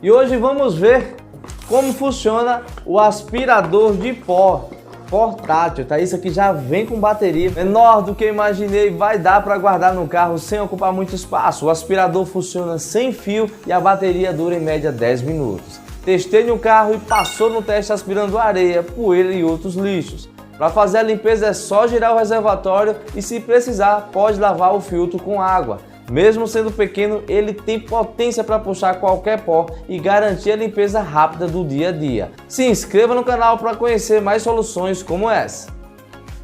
E hoje vamos ver como funciona o aspirador de pó portátil, tá? Isso aqui já vem com bateria menor do que eu imaginei, vai dar para guardar no carro sem ocupar muito espaço. O aspirador funciona sem fio e a bateria dura em média 10 minutos. Testei no carro e passou no teste aspirando areia, poeira e outros lixos. Para fazer a limpeza é só girar o reservatório e, se precisar, pode lavar o filtro com água. Mesmo sendo pequeno, ele tem potência para puxar qualquer pó e garantir a limpeza rápida do dia a dia. Se inscreva no canal para conhecer mais soluções como essa.